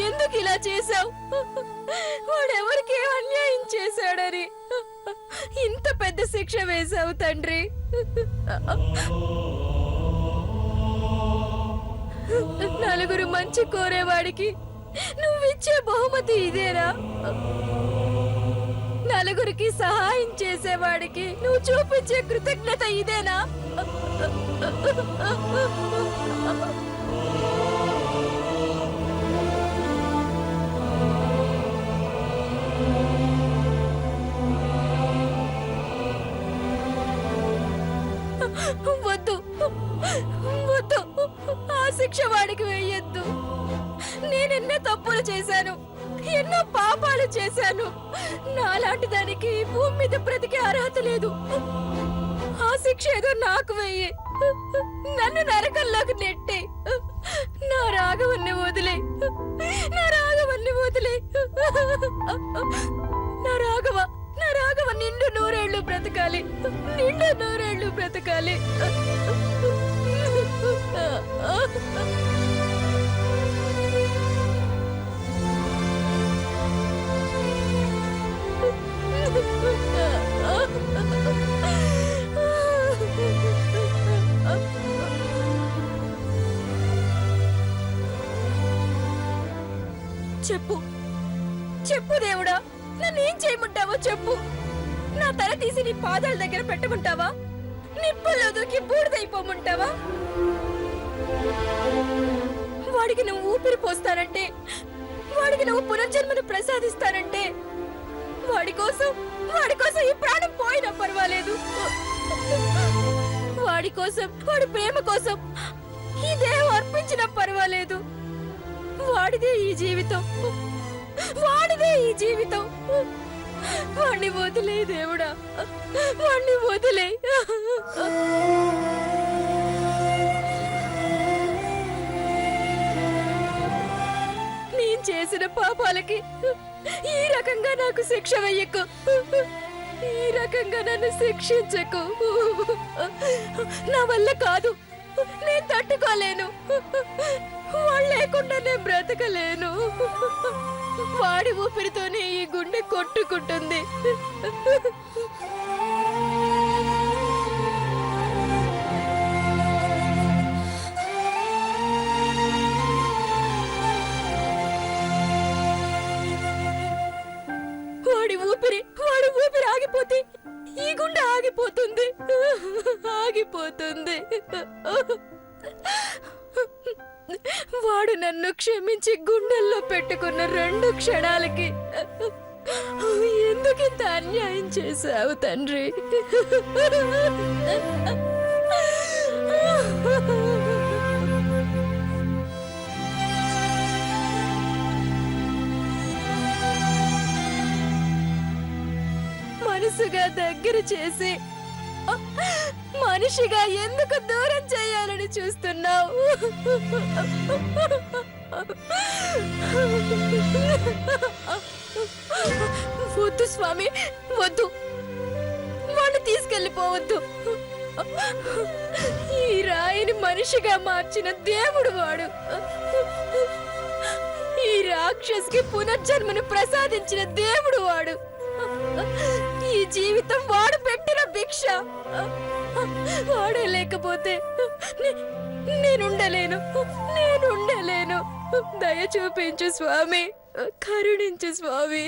ఎందుకు ఇలా చేశావు? వాడెవరికి అన్యాయం చేశాడని ఇంత పెద్ద శిక్ష వేశావు తండ్రి. నలుగురు మంచి కోరేవాడికి నువ్విచ్చే బహుమతి ఇదేనా? నలుగురికి సహాయం చేసేవాడికి నువ్వు చూపించే కృతజ్ఞత ఇదేనా? వద్దు వద్దు, ఆ శిక్ష వాడికి వేయొద్దు. నేనెన్నో తప్పులు చేశాను, ఎన్నో పాపాలు చేశాను. నాలాంటి దానికి భూమి మీద బ్రతికే అర్హత లేదు. ఆ శిక్ష ఏదో నాకు వెయ్యి, నన్ను నరకంలోకి నెట్టి నా రాఘవన్ని వదిలే, నా రాఘవన్ని వదిలే. నా రాఘవ, నా రాఘవ నిండు నూరేళ్లు బ్రతకాలి, నిండు నూరేళ్లు బ్రతకాలి. చెప్పు చెప్పు దేవుడా, నన్నేం చేయమంటావో చెప్పు. నా తల తీసి నీ పాదాల దగ్గర పెట్టమంటావా? నిప్పుల్లో దూకి బూడిదైపోమంటావా? వాడికి నువ్వు ఊపిరి పోస్తానంటే, వాడికి నువ్వు పునర్జన్మను ప్రసాదిస్తానంటే, వాడి కోసం ఈ ప్రాణం పోయినా పర్వాలేదు. వాడి కోసం, వాడి ప్రేమ కోసం ఈ దేహం అర్పించినా పర్వాలేదు. వాడిదే ఈ జీవితం, వాడిదే ఈ జీవితం. వాణ్ణి వదిలే దేవుడా, వాణ్ణి వదిలే. నేను చేసిన పాపాలకి ఈ రకంగా నాకు శిక్ష వెయ్యకు, ఈ రకంగా నన్ను శిక్షించకు. నా వల్ల కాదు, నేను తట్టుకోలేను. వాడు లేకుండా నేను బ్రతకలేను. వాడి ఊపిరితోనే ఈ గుండె కొట్టుకుంటుంది. వాడి ఊపిరి ఆగిపోతే ఈ గుండె ఆగిపోతుంది, ఆగిపోతుంది. వాడు నన్ను క్షమించి గుండెల్లో పెట్టుకున్న 2 క్షణాలకి ఎందుకింత అన్యాయం చేశావు తండ్రి? మనసుగా దగ్గర చేసి మనిషిగా ఎందుకు దూరం చేయాలని చూస్తున్నావు? వద్దు స్వామి, వద్దు. వాడిని తీసుకెళ్ళిపోవద్దు. ఈ రాయిని మనిషిగా మార్చిన దేవుడు వాడు. ఈ రాక్షసికి పునర్జన్మను ప్రసాదించిన దేవుడు వాడు. ఈ జీవితం వాడు పెట్టిన భిక్ష. వాడే లేకపోతే నేనుండలేను, నేనుండలేను. దయ చూపించు స్వామి, కరుణించు స్వామి.